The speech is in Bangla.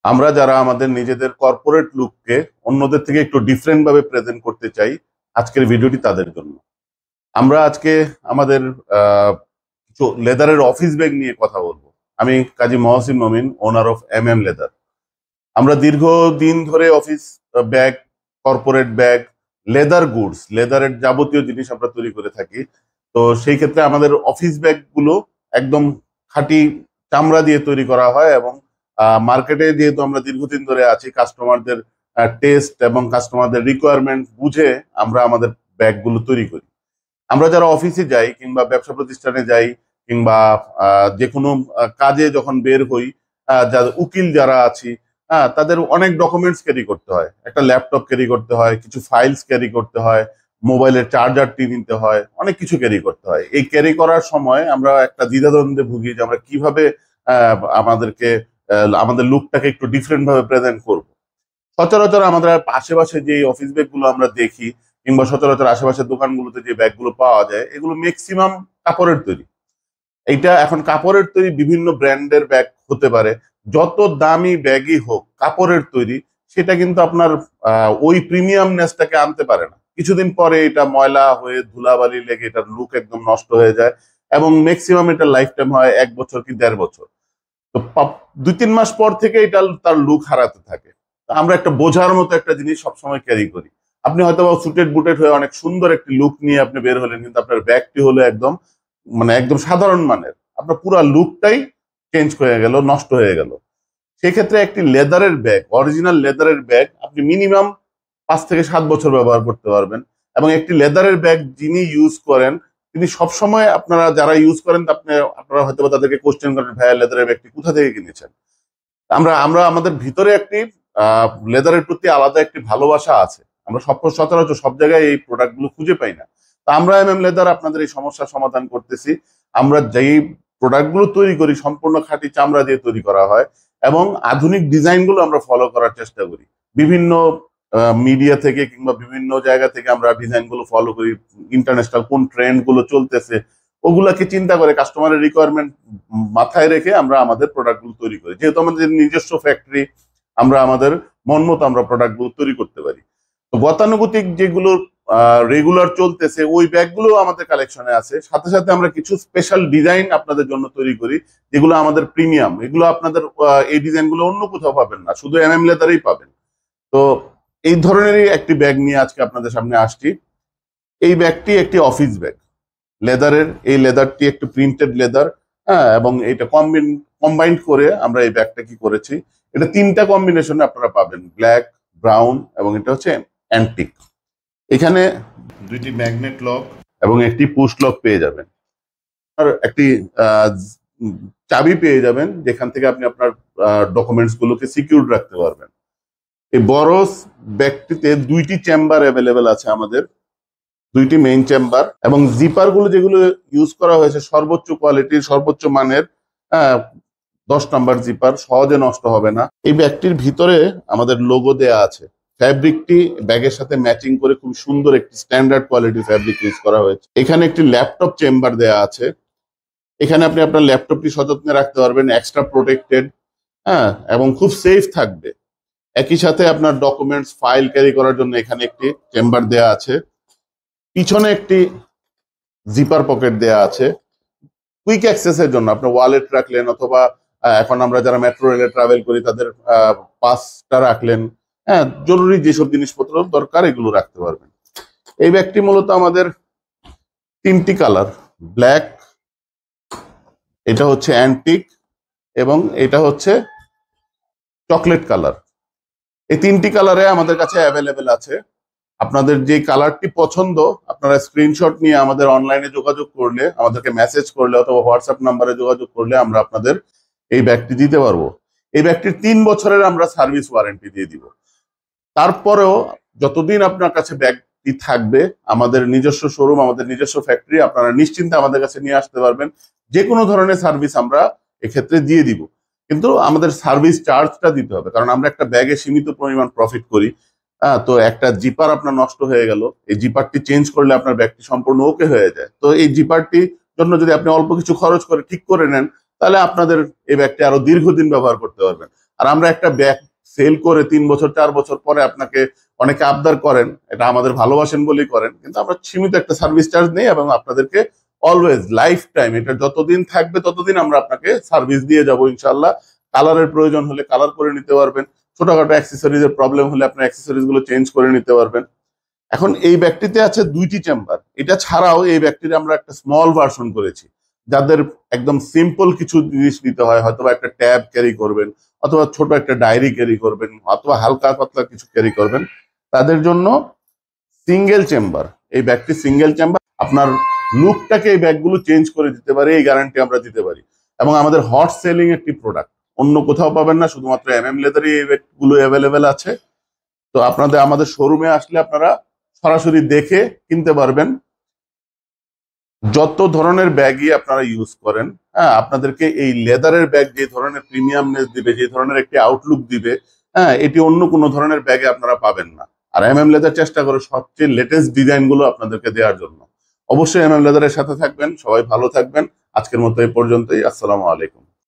আমরা যারা আমাদের নিজেদের কর্পোরেট লুককে অন্যদের থেকে একটু ডিফারেন্ট ভাবে প্রেজেন্ট করতে চাই, আজকের ভিডিওটি তাদের জন্য। আমরা আজকে আমাদের লেদারের অফিস ব্যাগ নিয়ে কথা বলবো। আমি কাজী মহসিন মমিন, ওনার অফ লেদার। আমরা দীর্ঘদিন ধরে office bag, corporate bag, leather goods, লেদারের যাবতীয় জিনিস আমরা তৈরি করে থাকি। তো সেই ক্ষেত্রে আমাদের অফিস ব্যাগ গুলো একদম খাঁটি চামড়া দিয়ে তৈরি করা হয় এবং মার্কেটে যেহেতু আমরা দীর্ঘদিন ধরে আছি, কাস্টমারদের টেস্ট এবং কাস্টমারদের রিকোয়ারমেন্ট বুঝে আমরা আমাদের ব্যাগগুলো তৈরি করি। আমরা যারা অফিসে যাই কিংবা ব্যবসা প্রতিষ্ঠানে যাই কিংবা যে কোনো কাজে যখন বের হই, উকিল যারা আছি, তাদের অনেক ডকুমেন্টস ক্যারি করতে হয়, একটা ল্যাপটপ ক্যারি করতে হয়, কিছু ফাইলস ক্যারি করতে হয়, মোবাইলের চার্জারটি নিতে হয়, অনেক কিছু ক্যারি করতে হয়। এই ক্যারি করার সময় আমরা একটা দ্বিধাদ্বন্দ্বে ভুগি যে আমরা কিভাবে আমাদেরকে আমাদের লুকটাকে একটু ডিফারেন্ট ভাবে প্রেজেন্ট করব। সচরাচর আমাদের আশেপাশে যে অফিস ব্যাগ গুলো আমরা দেখি কিংবা সচরাচর আশেপাশের দোকানগুলোতে যে ব্যাগগুলো পাওয়া যায়, এগুলো ম্যাক্সিমাম কাপড়ের তৈরি। এইটা এখন কাপড়ের তৈরি বিভিন্ন ব্র্যান্ডের ব্যাগ হতে পারে। যত দামি ব্যাগই হোক কাপড়ের তৈরি, সেটা কিন্তু আপনার ওই প্রিমিয়ামনেসটাকে আনতে পারে না। কিছুদিন পরে এটা ময়লা হয়ে ধুলাবালি লেগে এটার লুক একদম নষ্ট হয়ে যায় এবং ম্যাক্সিমাম এটা লাইফ টাইম হয় 1 বছর কি 1.5 বছর। তো 2-3 মাস পর থেকে এটা তার লুক হারাতে থাকে। আমরা একটা বোঝার মতো একটা জিনিস সবসময় ক্যারি করি। আপনি হয়তো সুটেড বুটেড হয়ে অনেক সুন্দর একটি লুক নিয়ে আপনি বের হলেন, কিন্তু আপনার ব্যাগটি হলো একদম একদম সাধারণ মানের। আপনার পুরো লুকটাই চেঞ্জ হয়ে গেল, নষ্ট হয়ে গেল। সেক্ষেত্রে একটি লেদারের ব্যাগ, অরিজিনাল লেদারের ব্যাগ আপনি মিনিমাম 5 থেকে 7 বছর ব্যবহার করতে পারবেন। এবং একটি লেদারের ব্যাগ যিনি ইউজ করেন, তিনি সবসময়, আপনারা যারা ইউজ করেন আপনারা হয়তো তাদেরকে কোশ্চেন করেন, ভাইয়া লেদারের ব্যাগটি কোথা থেকে কিনেছেন। আমরা আমরা আমাদের ভিতরে একটি লেদারের প্রতি আলাদা একটি ভালোবাসা আছে। আমরা সচরাচর সব জায়গায় এই প্রোডাক্ট গুলো খুঁজে পাই না। তো আমরা লেদার আপনাদের এই সমস্যার সমাধান করতেছি। আমরা যেই প্রোডাক্ট গুলো তৈরি করি সম্পূর্ণ খাঁটি চামড়া দিয়ে তৈরি করা হয় এবং আধুনিক ডিজাইন গুলো আমরা ফলো করার চেষ্টা করি। বিভিন্ন মিডিয়া থেকে কিংবা বিভিন্ন জায়গা থেকে আমরা ডিজাইন গুলো ফলো করি। ইন্টারন্যাশনাল কোন ট্রেন্ড গুলো চলতেছে ওগুলাকে চিন্তা করে, কাস্টমারের রিকোয়ারমেন্ট মাথায় রেখে আমরা আমাদের প্রোডাক্ট গুলো তৈরি করি। যেহেতু আমাদের নিজস্ব ফ্যাক্টরি, আমরা আমাদের মন মতো আমরা প্রোডাক্ট গুলো তৈরি করতে পারি। তো গতানুগতিক যেগুলো রেগুলার চলতেছে ওই ব্যাগগুলো আমাদের কালেকশনে আছে। সাথে সাথে আমরা কিছু স্পেশাল ডিজাইন আপনাদের জন্য তৈরি করি, যেগুলো আমাদের প্রিমিয়াম। এগুলো আপনাদের এই ডিজাইন গুলো অন্য কোথাও পাবেন না, শুধু লেদারেই পাবেন। তো এই ধরনেরই একটি ব্যাগ নিয়ে আজকে আপনাদের সামনে আসছি। এই ব্যাগটি একটি অফিস ব্যাগ, লেদারের। এই লেদারটি একটু প্রিন্টেড লেদার, এবং এটা কম্বাইন্ড করে আমরা এই ব্যাগটা কি করেছি, এটা 3টা কম্বিনেশনে আপনারা পাবেন, ব্ল্যাক, ব্রাউন এবং এটা হচ্ছে অ্যান্টিক। এখানে 2টি ম্যাগনেট লক এবং একটি পুশ লক পেয়ে যাবেন, আর একটি চাবি পেয়ে যাবেন যেখান থেকে আপনি আপনার ডকুমেন্টস গুলোকে সিকিউর রাখতে পারবেন। এই বড় ব্যাগটিতে 2টি চেম্বার অ্যাভেলেবেল আছে আমাদের, 2টি মেইন চেম্বার, এবং জিপার গুলো যেগুলো ইউজ করা হয়েছে সর্বোচ্চ কোয়ালিটির, সর্বোচ্চ মানের। 10 নাম্বার জিপার, সহজে নষ্ট হবে না। এই ব্যাগটির ভিতরে আমাদের লোগো দেয়া আছে। ফ্যাব্রিকটি ব্যাগের সাথে ম্যাচিং করে খুব সুন্দর একটি স্ট্যান্ডার্ড কোয়ালিটির ফ্যাব্রিক ইউজ করা হয়েছে। এখানে একটি ল্যাপটপ চেম্বার দেয়া আছে। এখানে আপনি আপনার ল্যাপটপটি সযত্নে রাখতে পারবেন, এক্সট্রা প্রোটেক্টেড, এবং খুব সেফ থাকবে। একই সাথে আপনার ডকুমেন্টস, ফাইল ক্যারি করার জন্য এখানে একটি চেম্বার দেয়া আছে। পিছনে একটি জিপার পকেট দেয়া আছে কুইক অ্যাক্সেসের জন্য। আপনার ওয়ালেট রাখলেন, অথবা এখন আমরা যারা মেট্রো রেলে ট্রাভেল করি তাদের পাসটা রাখলেন, জরুরি যেসব জিনিসপত্র দরকার এগুলো রাখতে পারবেন। এই ব্যাগটি মূলত আমাদের 3টি কালার, ব্ল্যাক, এটা হচ্ছে অ্যান্টিক এবং এটা হচ্ছে চকলেট কালার। এই 3টি কালারে আমাদের কাছে অ্যাভেলেবেল আছে। আপনাদের যে কালারটি পছন্দ আপনারা স্ক্রিনশট নিয়ে আমাদের অনলাইনে যোগাযোগ করলে, আমাদেরকে মেসেজ করলে অথবা হোয়াটসঅ্যাপ নাম্বারে যোগাযোগ করলে আমরা আপনাদের এই ব্যাগটি দিতে পারবো। এই ব্যাগটির 3 বছরের আমরা সার্ভিস ওয়ারেন্টি দিয়ে দিব। তারপরেও যতদিন আপনার কাছে ব্যাগটি থাকবে, আমাদের নিজস্ব শোরুম, আমাদের নিজস্ব ফ্যাক্টরি, আপনারা নিশ্চিন্তে আমাদের কাছে নিয়ে আসতে পারবেন। যে কোনো ধরনের সার্ভিস আমরা এক্ষেত্রে দিয়ে দিব, কিন্তু আমাদের সার্ভিস চার্জটা দিতে হবে, কারণ আমরা একটা ব্যাগে সীমিত পরিমাণ প্রফিট করি। তো একটা জিপার আপনার নষ্ট হয়ে গেল, এই জিপারটি চেঞ্জ করলে আপনার ব্যাগটি সম্পূর্ণ ওকে হয়ে যায়। তো এই জিপারটির জন্য যদি আপনি অল্প কিছু খরচ করে ঠিক করে নেন, তাহলে আপনাদের এই ব্যাগটি আরো দীর্ঘদিন ব্যবহার করতে পারবেন। আর আমরা একটা ব্যাগ সেল করে 3 বছর 4 বছর পরে আপনাকে অনেকে আবদার করেন, এটা আমাদের ভালোবাসেন বলেই করেন, কিন্তু আমরা সীমিত একটা সার্ভিস চার্জ নেই এবং আপনাদেরকে অলওয়েজ লাইফ টাইম, এটা যতদিন থাকবে ততদিন আমরা আপনাকে সার্ভিস দিয়ে যাব ইনশাল্লাহ। কালারের প্রয়োজন হলে কালার করে নিতে পারবেন, ছোটখাটো অ্যাক্সেসরিজ এর প্রবলেম হলে আপনার অ্যাক্সেসরিজ গুলো চেঞ্জ করে নিতে পারবেন। এখন এই ব্যাগটিতে আছে 2টি চেম্বার। এটা ছাড়াও এই ব্যাগটির আমরা একটা স্মল ভার্সন করেছি, যাদের একদম সিম্পল কিছু জিনিস নিতে হয়, হয়তো একটা ট্যাব ক্যারি করবেন, অথবা ছোট একটা ডায়েরি ক্যারি করবেন, অথবা হালকা পাতলা কিছু ক্যারি করবেন, তাদের জন্য সিঙ্গেল চেম্বার। এই ব্যাগটি সিঙ্গেল চেম্বার, আপনার লুকটাকে এই ব্যাগগুলো চেঞ্জ করে দিতে পারে, এই গ্যারান্টি আমরা দিতে পারি। এবং আমাদের হট সেলিং একটি প্রোডাক্ট, অন্য কোথাও পাবেন না, শুধুমাত্র লেদারে এই ব্যাগগুলো অ্যাভেলেবেল আছে। তো আপনাদের আমাদের শোরুমে আসলে আপনারা সরাসরি দেখে কিনতে পারবেন। যত ধরনের ব্যাগই আপনারা ইউজ করেন, হ্যাঁ, আপনাদেরকে এই লেদারের ব্যাগ যে ধরনের প্রিমিয়ামনেস দিবে, যে ধরনের একটি আউটলুক দিবে, হ্যাঁ, এটি অন্য কোনো ধরনের ব্যাগে আপনারা পাবেন না। আর লেদার চেষ্টা করে সবচেয়ে লেটেস্ট ডিজাইন গুলো আপনাদেরকে দেওয়ার জন্য। অবশ্যই লেদারের সাথে থাকবেন। সবাই ভালো থাকবেন। আজকের মতো এই পর্যন্তই। আসসালামু আলাইকুম।